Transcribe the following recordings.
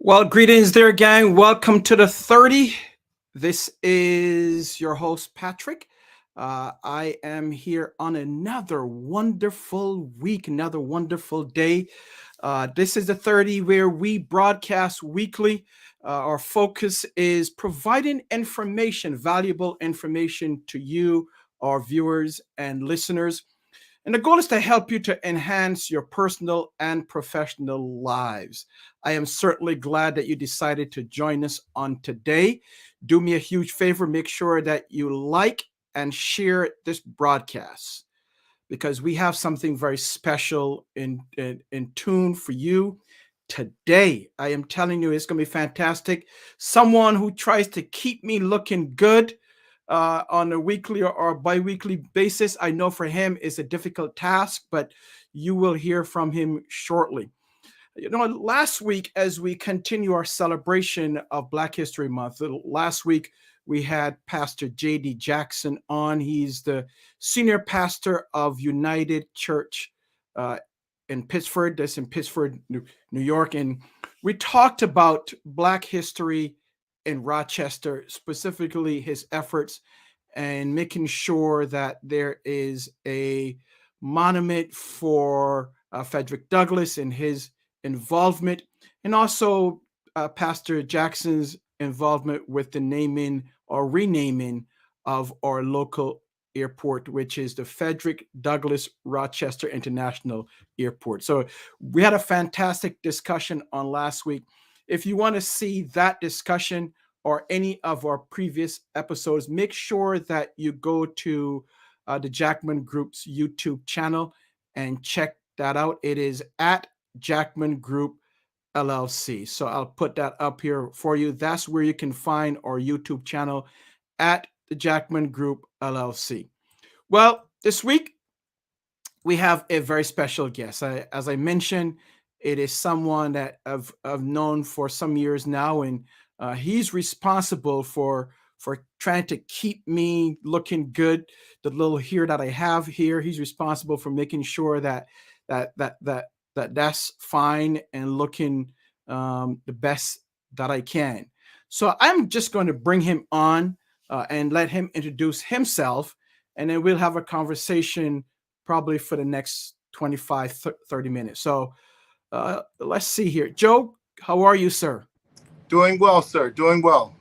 Well, greetings there, gang. Welcome to the 30. This is your host, Patrick. I am here on another wonderful week, another wonderful day. This is the 30 where we broadcast weekly. Our focus is providing information, valuable information to you, our viewers and listeners. And the goal is to help you to enhance your personal and professional lives. I am certainly glad that you decided to join us on today. Do me a huge favor, make sure that you like and share this broadcast because we have something very special in tune for you today. I am telling you, it's going to be fantastic. Someone who tries to keep me looking good on a weekly or bi-weekly basis. I know for him it's a difficult task, but you will hear from him shortly. You know, last week, as we continue our celebration of Black History Month, last week we had Pastor J.D. Jackson on. He's the senior pastor of United Church in Pittsford. That's in Pittsford, New York. And we talked about Black history in Rochester, specifically his efforts and making sure that there is a monument for Frederick Douglass and his involvement, and also Pastor Jackson's involvement with the naming or renaming of our local airport, which is the Frederick Douglass Rochester International Airport. So we had a fantastic discussion on last week. If you want to see that discussion or any of our previous episodes, make sure that you go to the Jackman Group's YouTube channel and check that out. It is at Jackman Group LLC. So I'll put that up here for you. That's where you can find our YouTube channel at the Jackman Group LLC. Well, this week we have a very special guest. As I mentioned, it is someone that I've known for some years now, and he's responsible for trying to keep me looking good. The little hair that I have here, he's responsible for making sure that's fine and looking the best that I can. So I'm just going to bring him on and let him introduce himself, and then we'll have a conversation probably for the next 25, 30 minutes. So let's see here. Joe, how are you, sir? Doing well, sir. Doing well.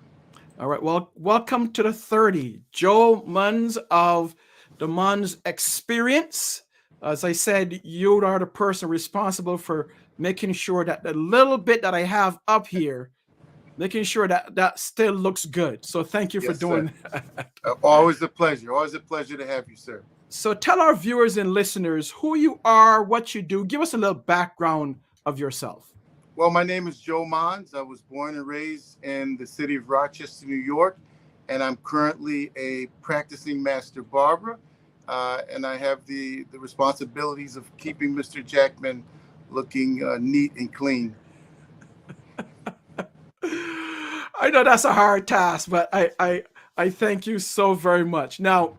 All right. Well, welcome to the 30. Joe Monds of the Monds Experience. As I said, you are the person responsible for making sure that the little bit that I have up here, making sure that still looks good. So thank you for doing that. Always a pleasure. Always a pleasure to have you, sir. So tell our viewers and listeners who you are, what you do. Give us a little background of yourself. Well, my name is Joe Monds. I was born and raised in the city of Rochester, New York, and I'm currently a practicing master barber. And I have the responsibilities of keeping Mr. Jackman looking neat and clean. I know that's a hard task, but I thank you so very much. Now,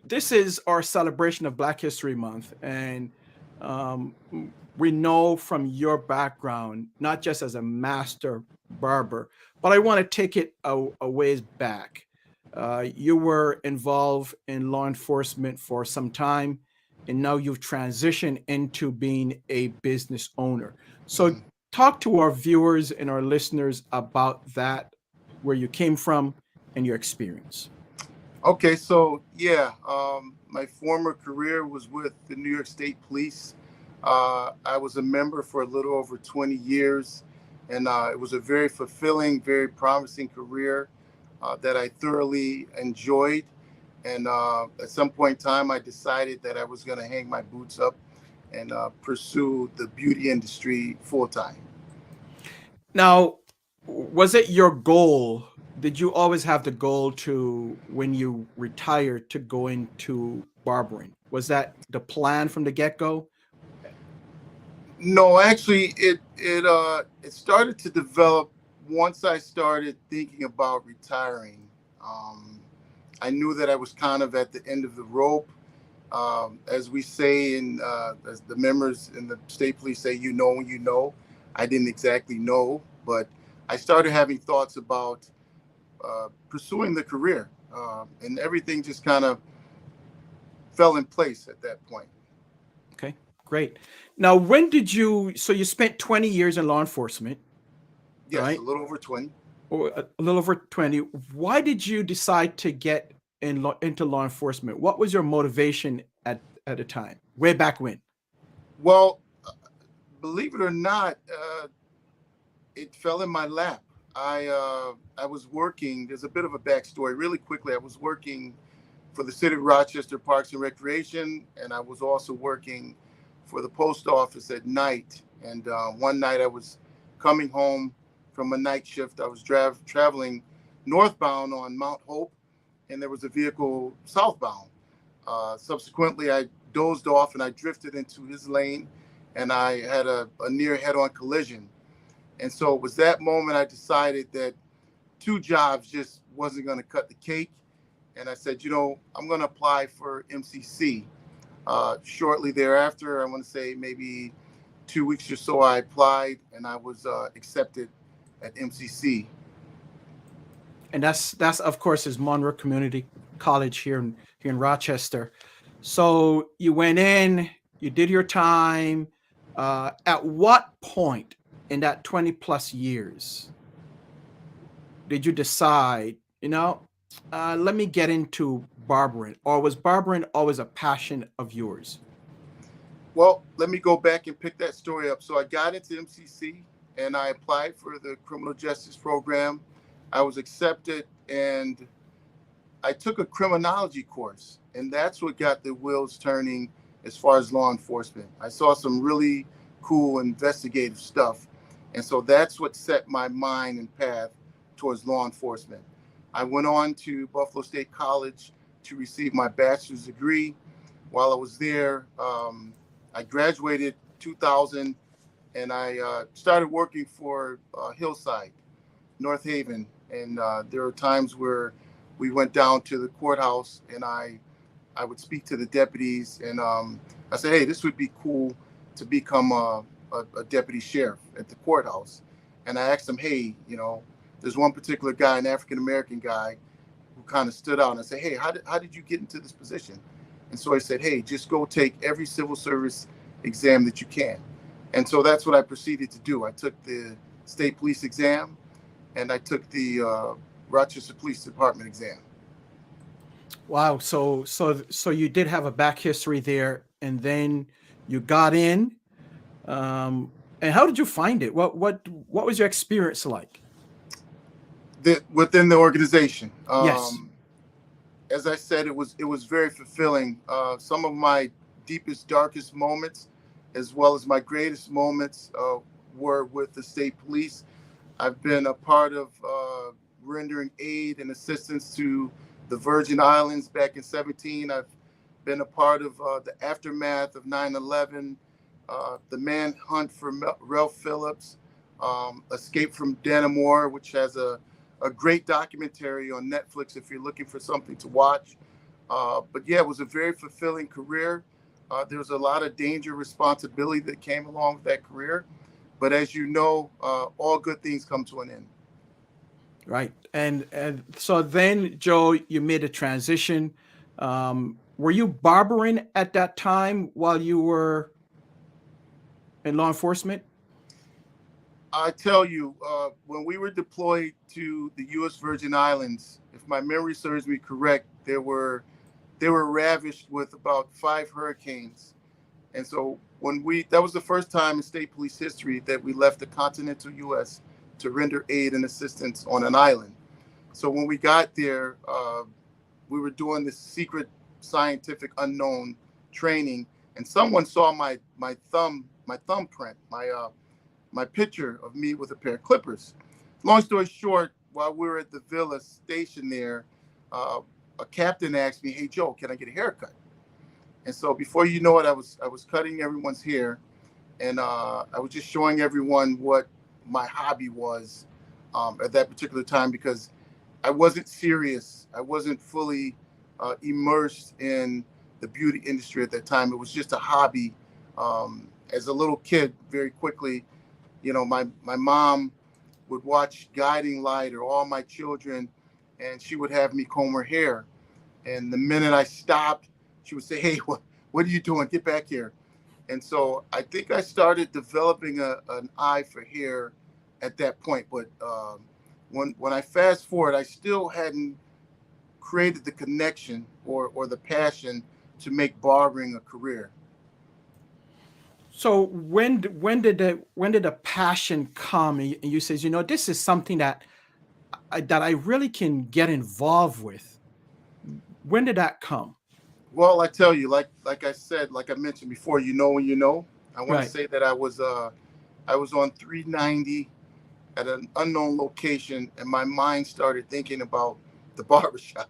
this is our celebration of Black History Month, and we know from your background, not just as a master barber, but I want to take it a ways back. You were involved in law enforcement for some time, and now you've transitioned into being a business owner. So talk to our viewers and our listeners about that, where you came from and your experience. Okay, so yeah, my former career was with the New York State Police. I was a member for a little over 20 years, and it was a very fulfilling, very promising career that I thoroughly enjoyed. And at some point in time, I decided that I was going to hang my boots up and pursue the beauty industry full time. Now, was it your goal? Did you always have the goal to, when you retired, to go into barbering? Was that the plan from the get-go? No, actually, it started to develop once I started thinking about retiring. I knew that I was kind of at the end of the rope. As we say, as the members in the state police say, you know when you know. I didn't exactly know, but I started having thoughts about pursuing the career, and everything just kind of fell in place at that point. Okay, great. Now, when did you? So you spent 20 years in law enforcement, Yes, a right? little over 20. Or a little over 20. Why did you decide to get into law enforcement? What was your motivation at a time, way back when? Well, believe it or not, it fell in my lap. I was working. There's a bit of a backstory. Really quickly, I was working for the City of Rochester Parks and Recreation, and I was also working for the post office at night. And one night I was coming home from a night shift. I was traveling northbound on Mount Hope, and there was a vehicle southbound. Subsequently, I dozed off and I drifted into his lane, and I had a near head-on collision. And so it was that moment I decided that two jobs just wasn't going to cut the cake. And I said, I'm going to apply for MCC. Shortly thereafter, I want to say maybe 2 weeks or so, I applied and I was accepted at MCC. And that's of course is Monroe Community College here in Rochester. So you went in, you did your time. At what point in that 20 plus years did you decide, let me get into barbering, or was barbering always a passion of yours? Well, let me go back and pick that story up. So I got into MCC and I applied for the criminal justice program. I was accepted and I took a criminology course, and that's what got the wheels turning as far as law enforcement. I saw some really cool investigative stuff, and so that's what set my mind and path towards law enforcement. I went on to Buffalo State College to receive my bachelor's degree. While I was there, I graduated 2000, and I started working for Hillside, North Haven, and there were times where we went down to the courthouse, and I would speak to the deputies, and I said, hey, this would be cool to become a deputy sheriff at the courthouse. And I asked them, hey, there's one particular guy, an African American guy, who kind of stood out. And I said, hey, how did you get into this position? And so he said, hey, just go take every civil service exam that you can. And so that's what I proceeded to do. I took the state police exam, and I took the Rochester Police Department exam. Wow. So you did have a back history there, and then you got in. And how did you find it? What was your experience like? Within the organization, Yes. as I said, it was very fulfilling. Some of my deepest, darkest moments, as well as my greatest moments, were with the state police. I've been a part of rendering aid and assistance to the Virgin Islands back in 17. I've been a part of the aftermath of 9/11, the manhunt for Ralph Phillips, Escape from Dannemora, which has a great documentary on Netflix if you're looking for something to watch. But yeah, it was a very fulfilling career. There was a lot of danger, responsibility that came along with that career. But as you know, all good things come to an end. Right. And so then, Joe, you made a transition. Were you barbering at that time while you were in law enforcement? I tell you, when we were deployed to the U.S. Virgin Islands, if my memory serves me correct, they were ravished with about 5 hurricanes. And so that was the first time in state police history that we left the continental U.S. to render aid and assistance on an island. So when we got there, we were doing this secret scientific unknown training, and someone saw my thumbprint, my picture of me with a pair of clippers. Long story short, while we were at the villa station there, a captain asked me, "Hey Joe, can I get a haircut?" And so before you know it, I was cutting everyone's hair, and I was just showing everyone what my hobby was at that particular time, because I wasn't serious. I wasn't fully immersed in the beauty industry at that time. It was just a hobby. As a little kid, very quickly, My mom would watch Guiding Light or All My Children, and she would have me comb her hair. And the minute I stopped, she would say, "Hey, what are you doing? Get back here." And so I think I started developing an eye for hair at that point. But when I fast forward, I still hadn't created the connection or the passion to make barbering a career. So when did the passion come, and you says, this is something that I really can get involved with? When did that come? Well, I tell you, like I said, like I mentioned before, you know when you know. I want to Right. say that I was on 390 at an unknown location, and my mind started thinking about the barbershop.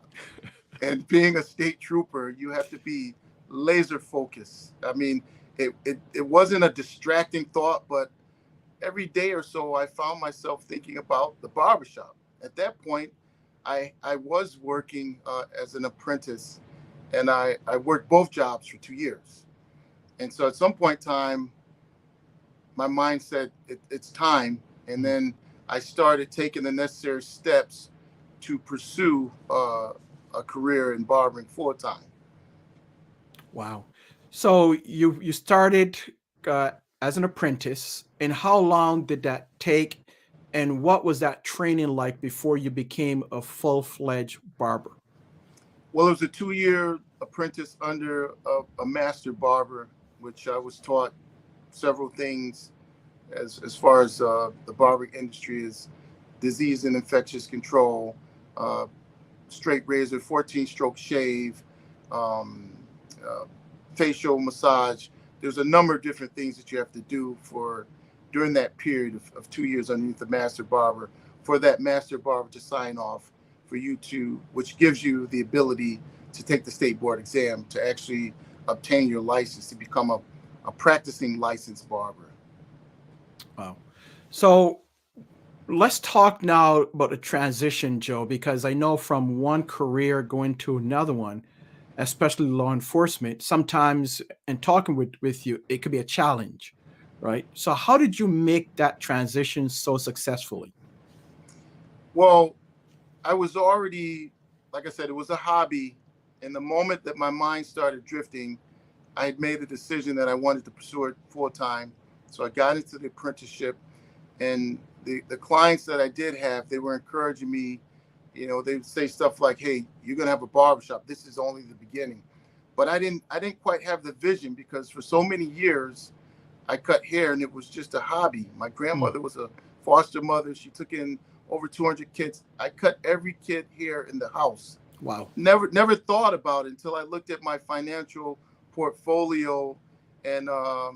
And being a state trooper, you have to be laser focused. I mean, it wasn't a distracting thought, but every day or so, I found myself thinking about the barbershop. At that point, I was working as an apprentice, and I worked both jobs for 2 years. And so at some point in time, my mind said it's time. And then I started taking the necessary steps to pursue a career in barbering full time. Wow. So you started uh, as an apprentice, and how long did that take? And what was that training like before you became a full-fledged barber? Well, it was a 2 year apprentice under a master barber, which I was taught several things as far as the barbering industry is disease and infectious control, uh, straight razor, 14 stroke shave, um, uh, facial massage. There's a number of different things that you have to do for during that period of 2 years underneath the master barber for that master barber to sign off for you to, which gives you the ability to take the state board exam to actually obtain your license to become a practicing licensed barber. Wow. So let's talk now about the transition, Joe, because I know from one career going to another one, especially law enforcement, sometimes, and talking with you, it could be a challenge, right? So how did you make that transition so successfully? Well, I was already, like I said, it was a hobby. And the moment that my mind started drifting, I had made a decision that I wanted to pursue it full time. So I got into the apprenticeship, and the clients that I did have, they were encouraging me. They would say stuff like, "Hey, you're gonna have a barbershop. This is only the beginning." But I didn't quite have the vision because for so many years I cut hair and it was just a hobby. My Mm, grandmother was a foster mother. She took in over 200 kids. I cut every kid hair in the house. wow. Never thought about it until I looked at my financial portfolio, and I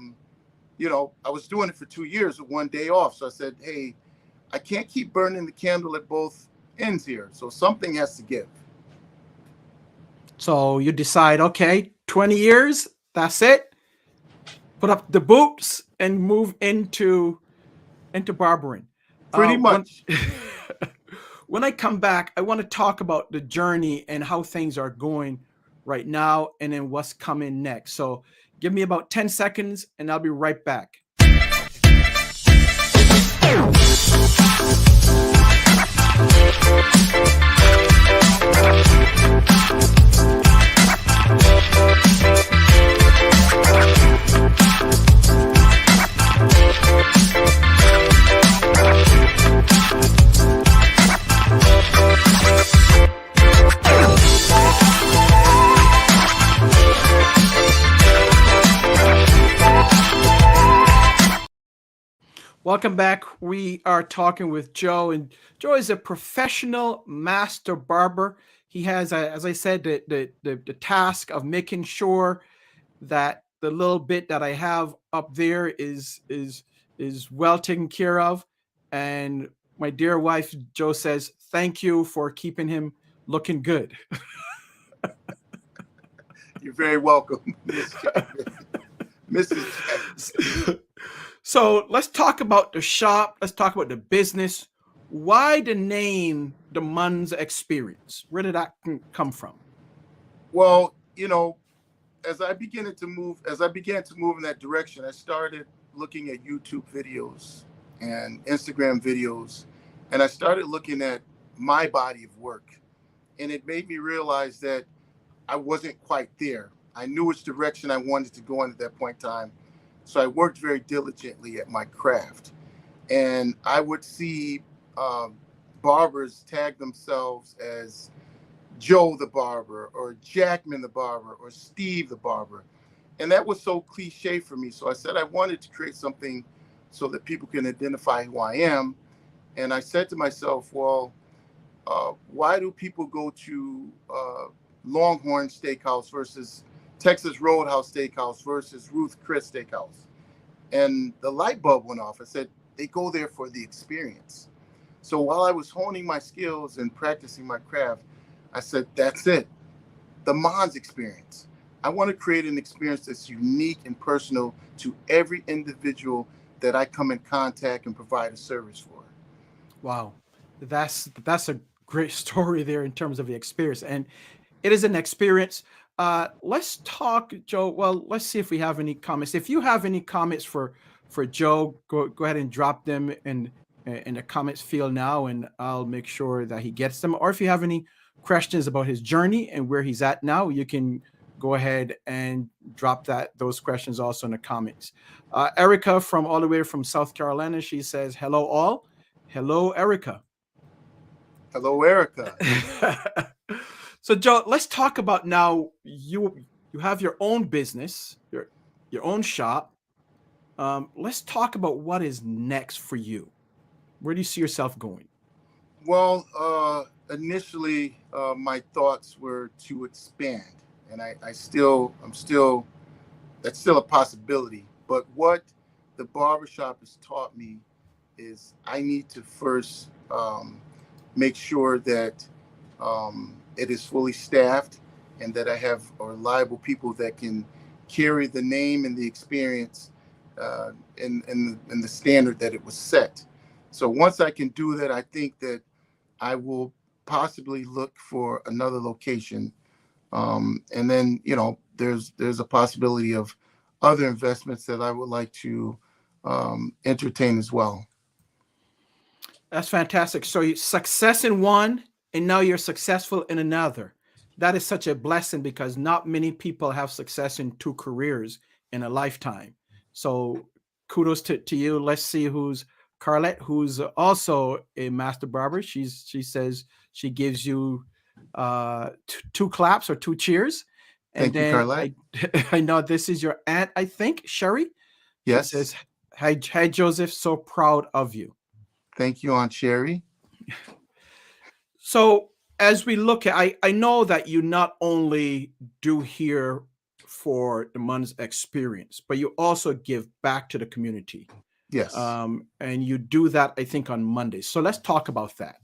was doing it for 2 years with one day off. So I said, "Hey, I can't keep burning the candle at both ends here. So something has to give." So you decide, okay, 20 years, that's it. Put up the boots and move into barbering. Pretty When much. when I come back, I want to talk about the journey and how things are going right now, and then what's coming next. So give me about 10 seconds, and I'll be right back. Welcome back. We are talking with Joe, and Joe is a professional master barber. He has, as I said, the task of making sure that the little bit that I have up there is well taken care of. And my dear wife Joe says, "Thank you for keeping him looking good." You're very welcome, Miss Jackman, Mrs. Jackman. So let's talk about the shop. Let's talk about the business. Why the name, the Monds Experience? Where did that come from? Well, as I began to move in that direction, I started looking at YouTube videos and Instagram videos, and I started looking at my body of work, and it made me realize that I wasn't quite there. I knew which direction I wanted to go in at that point in time, so I worked very diligently at my craft, and I would see um, barbers tag themselves as Joe the barber or Jackman the barber or Steve the barber. And that was so cliche for me. So I said I wanted to create something so that people can identify who I am. And I said to myself, well, why do people go to Longhorn Steakhouse versus Texas Roadhouse Steakhouse versus Ruth Chris Steakhouse? And the light bulb went off. I said, they go there for the experience. So while I was honing my skills and practicing my craft, I said, that's it. The Monds Experience. I want to create an experience that's unique and personal to every individual that I come in contact and provide a service for. Wow, that's a great story there in terms of the experience, and it is an experience. Let's talk, Joe. Well, let's see if we have any comments. If you have any comments for Joe, go ahead and drop them in the comments field now, and I'll make sure that he gets them. Or if you have any questions about his journey and where he's at now, you can go ahead and drop those questions also in the comments. Erica from all the way from South Carolina, she says, "Hello all." Hello, Erica. Hello, Erica. So, Joe, let's talk about now. You have your own business, your own shop. Let's talk about what is next for you. Where do you see yourself going? Well, initially, my thoughts were to expand, and I'm still, that's still a possibility. But what the barbershop has taught me is I need to first make sure that it is fully staffed and that I have reliable people that can carry the name and the experience in the standard that it was set. So once I can do that, I think that I will possibly look for another location. And then, there's a possibility of other investments that I would like to entertain as well. That's fantastic. So you success in one, and now you're successful in another. That is such a blessing because not many people have success in two careers in a lifetime. So kudos to you. Let's see who's Carlette, who's also a master barber. She says she gives you two claps or two cheers. And Thank you, then Carlette. I know this is your aunt, I think, Sherry. She Yes. says, hi Joseph, so proud of you. Thank you, Aunt Sherry. So as we look at, I know that you not only do here for the Monds Experience, but you also give back to the community. Yes. And you do that, I think, on Mondays. So let's talk about that.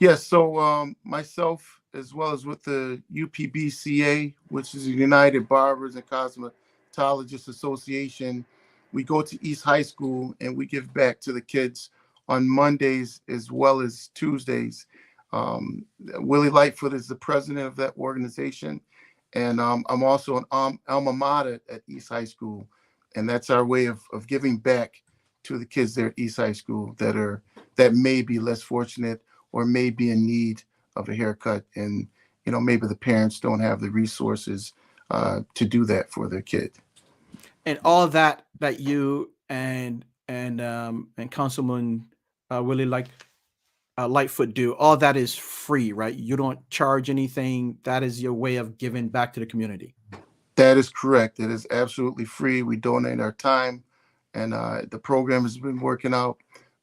Yes. So myself, as well as with the UPBCA, which is the United Barbers and Cosmetologists Association, we go to East High School and we give back to the kids on Mondays as well as Tuesdays. Willie Lightfoot is the president of that organization, and I'm also an alma mater at East High School, and that's our way of giving back to the kids there at East High School that may be less fortunate or may be in need of a haircut, and maybe the parents don't have the resources to do that for their kid. And all that you and Councilman Willie Lightfoot do, all that is free, right? You don't charge anything. That is your way of giving back to the community. That is correct. It is absolutely free. We donate our time, and the program has been working out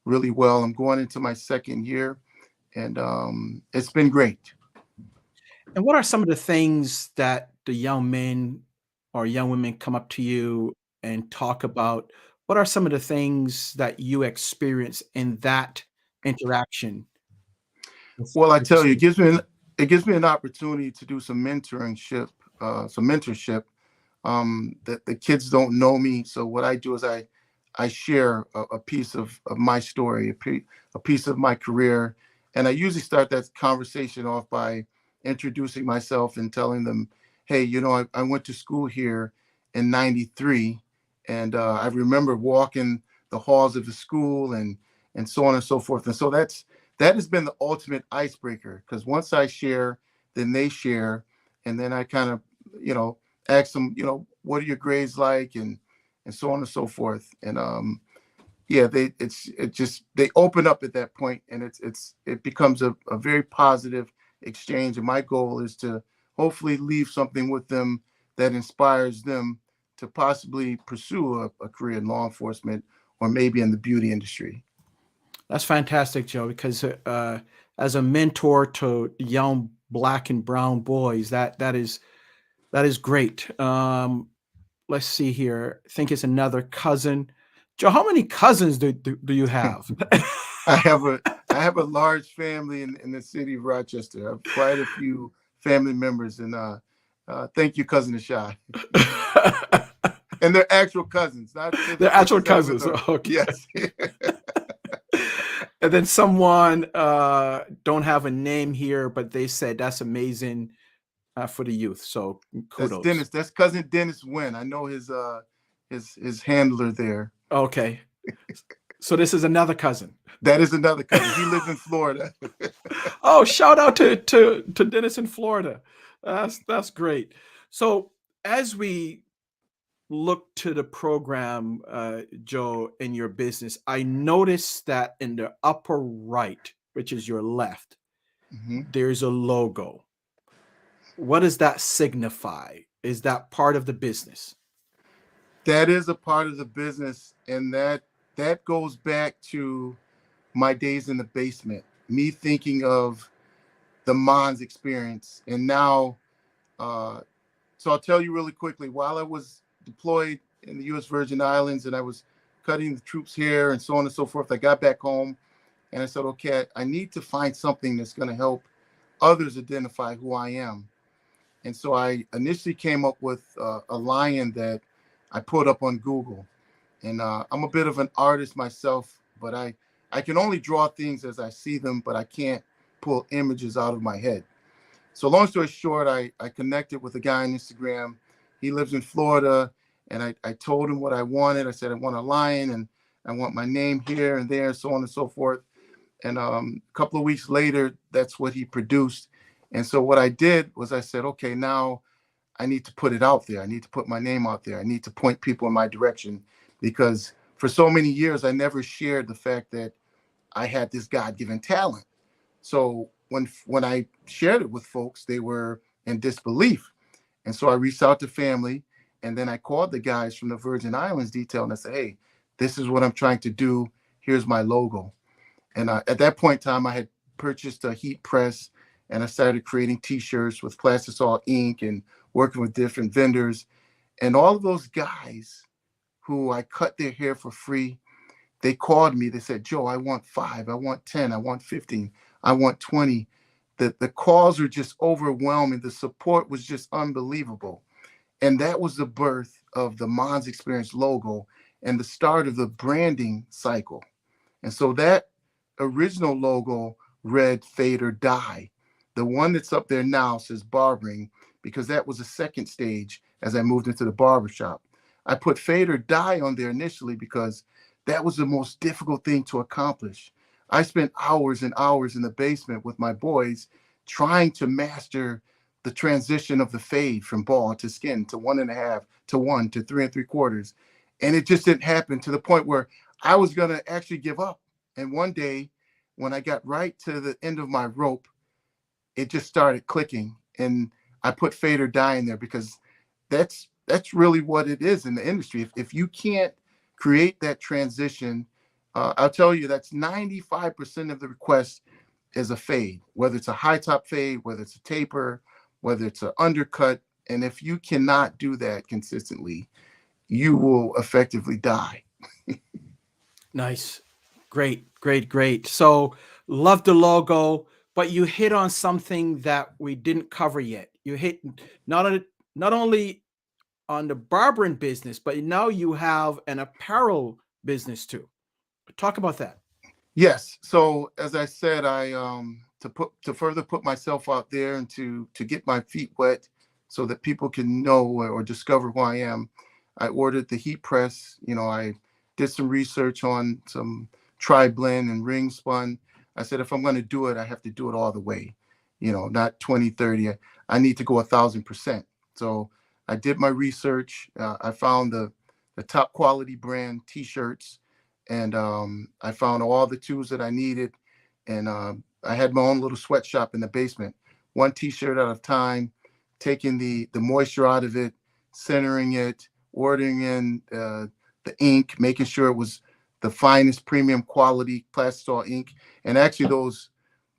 really well. I'm going into my second year, and it's been great. And what are some of the things that the young men or young women come up to you and talk about? What are some of the things that you experience in that interaction? Well, I with the tell you, students? it gives me an opportunity to do some mentorship. That the kids don't know me, so what I do is I share a piece of my story, a piece of my career, and I usually start that conversation off by introducing myself and telling them, hey, I went to school here in '93, and I remember walking the halls of the school and so on and so forth. And so that has been the ultimate icebreaker, because once I share, then they share, and then I kind of, ask them, what are your grades like, and so on and so forth. And yeah, they open up at that point, and it becomes a very positive exchange. And my goal is to hopefully leave something with them that inspires them to possibly pursue a career in law enforcement, or maybe in the beauty industry. That's fantastic, Joe, because as a mentor to young black and brown boys, that is great. Let's see here. I think it's another cousin. Joe, how many cousins do you have? I have a large family in the city of Rochester. I have quite a few family members, and thank you, cousin Ashai. And they're actual cousins, not They're actual cousins. Okay. Yes. And then someone don't have a name here, but they said that's amazing for the youth. So kudos. That's Dennis. That's cousin Dennis Wynn. I know his handler there. Okay. So this is another cousin. That is another cousin. He lives in Florida. Oh, shout out to Dennis in Florida. That's great. So as we look to the program, Joe, in your business, I noticed that in the upper right, which is your left, there's a logo. What does that signify? Is that part of the business? That is a part of the business, and that goes back to my days in the basement, me thinking of the Monds Experience. And now, so I'll tell you really quickly, while I was deployed in the U.S. Virgin Islands and I was cutting the troops' hair and so on and so forth, I got back home and I said, okay, I need to find something that's going to help others identify who I am. And so I initially came up with a lion that I put up on Google. And I'm a bit of an artist myself, but I can only draw things as I see them, but I can't pull images out of my head. So long story short, I connected with a guy on Instagram. He lives in Florida, and I told him what I wanted. I said, I want a lion, and I want my name here and there, so on and so forth. And a couple of weeks later, that's what he produced. And so what I did was I said, okay, now I need to put it out there. I need to put my name out there. I need to point people in my direction, because for so many years, I never shared the fact that I had this God-given talent. So when I shared it with folks, they were in disbelief. And so I reached out to family, and then I called the guys from the Virgin Islands detail, and I said, hey, this is what I'm trying to do. Here's my logo. And at that point in time, I had purchased a heat press, and I started creating T-shirts with plastisol ink and working with different vendors. And all of those guys who I cut their hair for free, they called me. They said, Joe, I want 5, I want 10, I want 15, I want 20. The calls were just overwhelming. The support was just unbelievable. And that was the birth of the Monds Experience logo and the start of the branding cycle. And so that original logo read Fade or Die. The one that's up there now says Barbering, because that was the second stage as I moved into the barbershop. I put Fade or Die on there initially because that was the most difficult thing to accomplish. I spent hours and hours in the basement with my boys trying to master the transition of the fade from bald to skin to 1.5 to 1 to 3 3/4. And it just didn't happen, to the point where I was going to actually give up. And one day when I got right to the end of my rope, it just started clicking. And I put Fade or Die in there because that's really what it is in the industry. If you can't create that transition, I'll tell you, that's 95% of the requests is a fade, whether it's a high top fade, whether it's a taper, whether it's an undercut. And if you cannot do that consistently, you will effectively die. Nice. Great, great, great. So love the logo, but you hit on something that we didn't cover yet. You hit not only on the barbering business, but now you have an apparel business too. Talk about that. Yes. So as I said, I to further put myself out there and to get my feet wet so that people can know or discover who I am, I ordered the heat press. I did some research on some tri-blend and ring spun. I said, if I'm going to do it, I have to do it all the way, not 20, 30. I need to go 1,000%. So I did my research. I found the top quality brand t-shirts, and I found all the tools that I needed. And I had my own little sweatshop in the basement, one t-shirt at a time, taking the moisture out of it, centering it, ordering in the ink, making sure it was the finest premium quality plastisol ink. And actually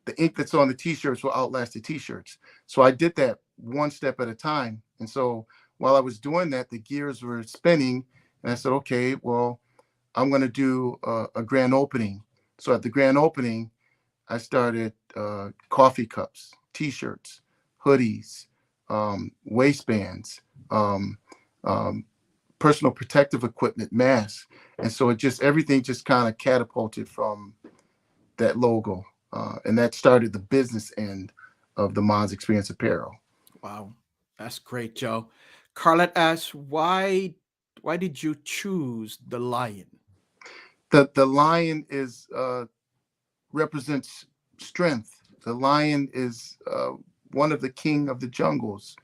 the ink that's on the t-shirts will outlast the t-shirts. So I did that one step at a time. And so while I was doing that, the gears were spinning, and I said, okay, well, I'm going to do a grand opening. So at the grand opening, I started coffee cups, t-shirts, hoodies, waistbands, personal protective equipment, masks. And so everything just kind of catapulted from that logo. And that started the business end of the Monds Experience apparel. Wow, that's great, Joe. Carlette asks, why did you choose the lion? The lion represents strength. The lion is one of the king of the jungles.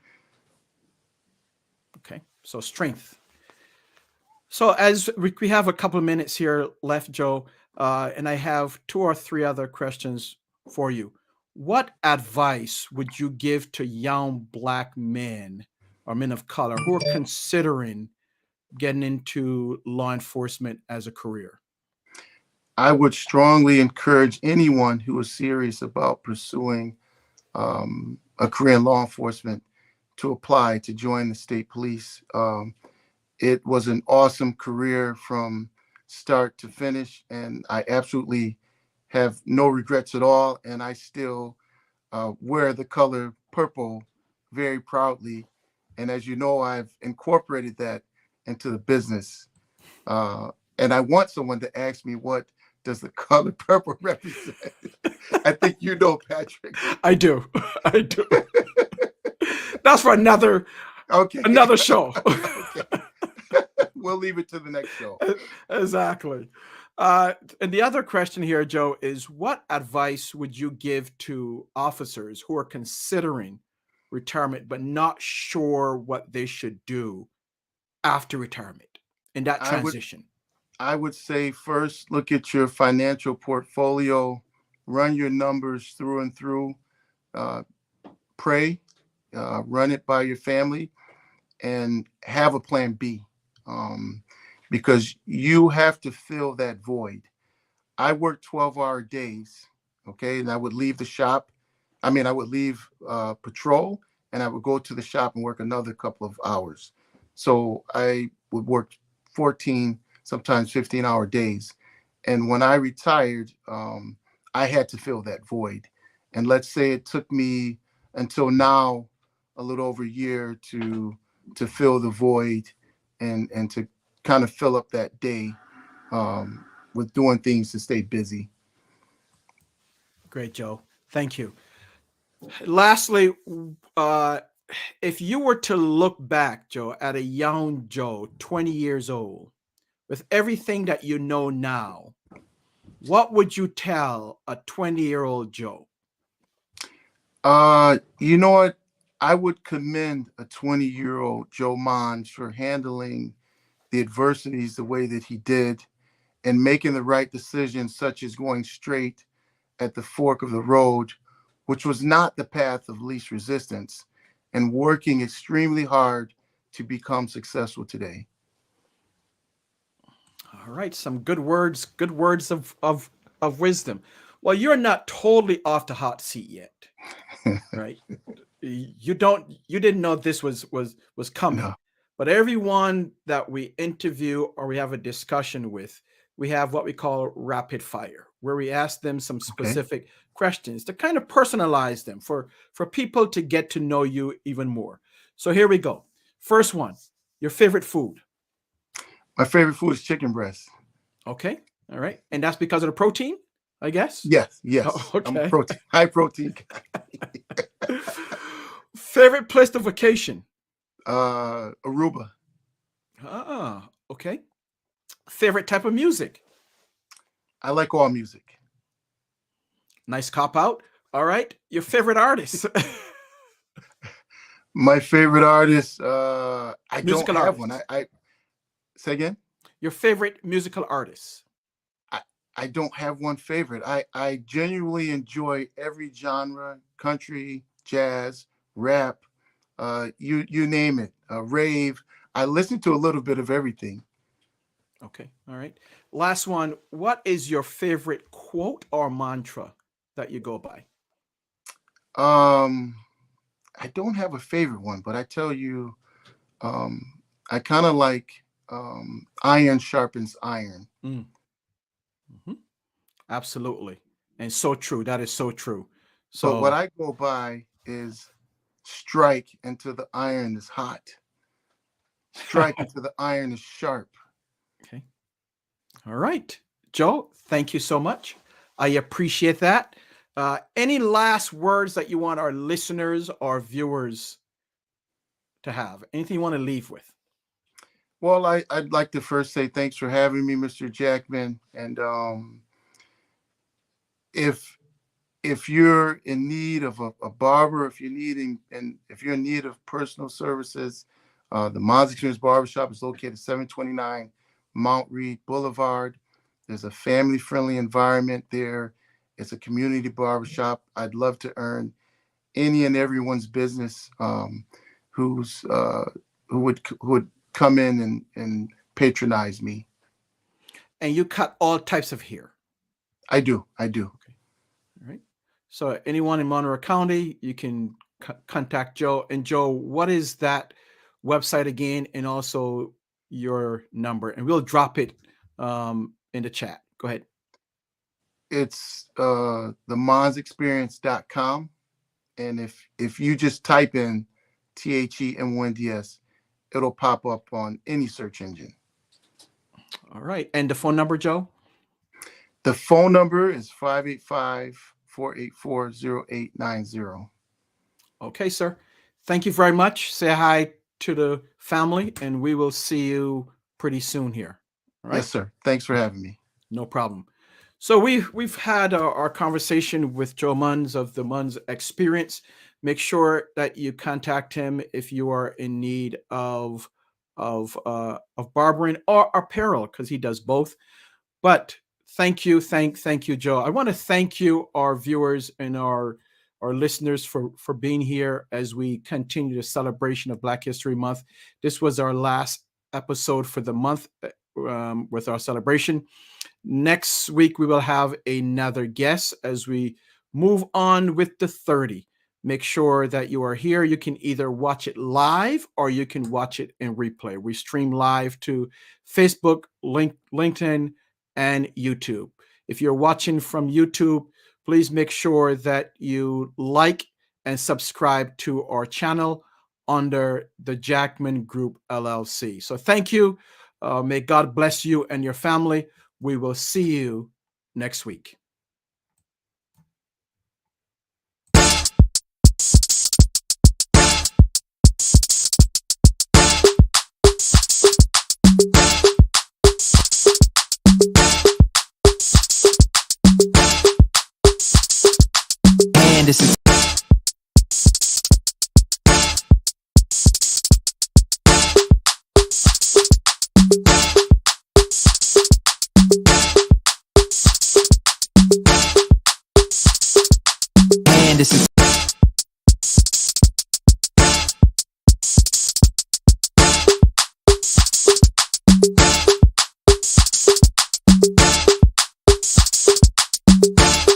Okay, so strength. So as we have a couple of minutes here left, Joe, and I have 2 or 3 other questions for you. What advice would you give to young Black men or men of color who are considering getting into law enforcement as a career? I would strongly encourage anyone who is serious about pursuing a career in law enforcement to apply to join the state police. It was an awesome career from start to finish, and I absolutely have no regrets at all. And I still wear the color purple very proudly. And as you know, I've incorporated that into the business. And I want someone to ask me, what does the color purple represent? I think you know, Patrick. I do. I do. That's for another show. Okay. We'll leave it to the next show. Exactly. And the other question here, Joe, is what advice would you give to officers who are considering retirement but not sure what they should do after retirement in that transition? I would say first, look at your financial portfolio, run your numbers through and through, pray, run it by your family, and have a plan B, because you have to fill that void. I worked 12-hour days, okay, and I would leave the shop. I would leave patrol, and I would go to the shop and work another couple of hours. So I would work 14, sometimes 15-hour days. And when I retired, I had to fill that void. And let's say it took me until now a little over a year to fill the void and to kind of fill up that day with doing things to stay busy. Great, Joe. Thank you. Lastly, if you were to look back, Joe, at a young Joe, 20 years old, with everything that you know now, what would you tell a 20-year-old Joe? You know what? I would commend a 20-year-old Joe Monds for handling the adversities the way that he did and making the right decisions, such as going straight at the fork of the road, which was not the path of least resistance, and working extremely hard to become successful today. All right, some good words of wisdom. Well, you're not totally off the hot seat yet, right? You didn't know this was coming. No. But everyone that we interview or we have a discussion with, we have what we call rapid fire, where we ask them some specific questions to kind of personalize them for people to get to know you even more. So here we go. First one, your favorite food. My favorite food is chicken breast. Okay. All right. And that's because of the protein, I guess? Yes. Oh, okay. I'm a high protein guy. Favorite place to vacation? Aruba. Ah, okay. Favorite type of music? I like all music. Nice cop out. All right. Your favorite artist? My favorite artist, I don't Musical have one. artist. I say again. Your favorite musical artist? I, I don't have one favorite. I genuinely enjoy every genre: country, jazz, rap, you name it, rave. I listen to a little bit of everything. Okay. All right. Last one. What is your favorite quote or mantra that you go by? Um, I don't have a favorite one, but I tell you, um, I kind of like iron sharpens iron. Mm, mhm. Absolutely. And so true. That is so true. But what So, I go by is strike until the iron is hot. Strike until the iron is sharp. okay. All right. Joe, thank you so much. I appreciate that. Any last words that you want our listeners or viewers to have? Anything you want to leave with? Well, I'd like to first say thanks for having me, Mr. Jackman. And if if you're in need of a barber, if you're needing and if you're in need of personal services, the Monds Experience Barbershop is located 729 Mount Reed Boulevard. There's a family-friendly environment there. It's a community barbershop. I'd love to earn any and everyone's business, who's who would come in and patronize me. And you cut all types of hair. I do. I do. Okay. All right. So anyone in Monroe County, you can contact Joe. And Joe, what is that website again? And also your number, and we'll drop it in the chat. Go ahead. It's the mondsexperience.com. And if you just type in THEMONDS, it'll pop up on any search engine. All right. And the phone number, Joe? The phone number is 585-484-0890. Okay, sir. Thank you very much. Say hi to the family, and we will see you pretty soon here. All right. Yes, sir. Thanks for having me. No problem. So we've had our conversation with Joe Monds of the Monds Experience. Make sure that you contact him if you are in need of barbering or apparel, because he does both. But thank you, thank you, Joe. I want to thank you, our viewers and our listeners, for being here as we continue the celebration of Black History Month. This was our last episode for the month with our celebration. Next week, we will have another guest as we move on with the 30. Make sure that you are here. You can either watch it live or you can watch it in replay. We stream live to Facebook, LinkedIn, and YouTube. If you're watching from YouTube, please make sure that you like and subscribe to our channel under the Jackman Group LLC. So thank you. May God bless you and your family. We will see you next week.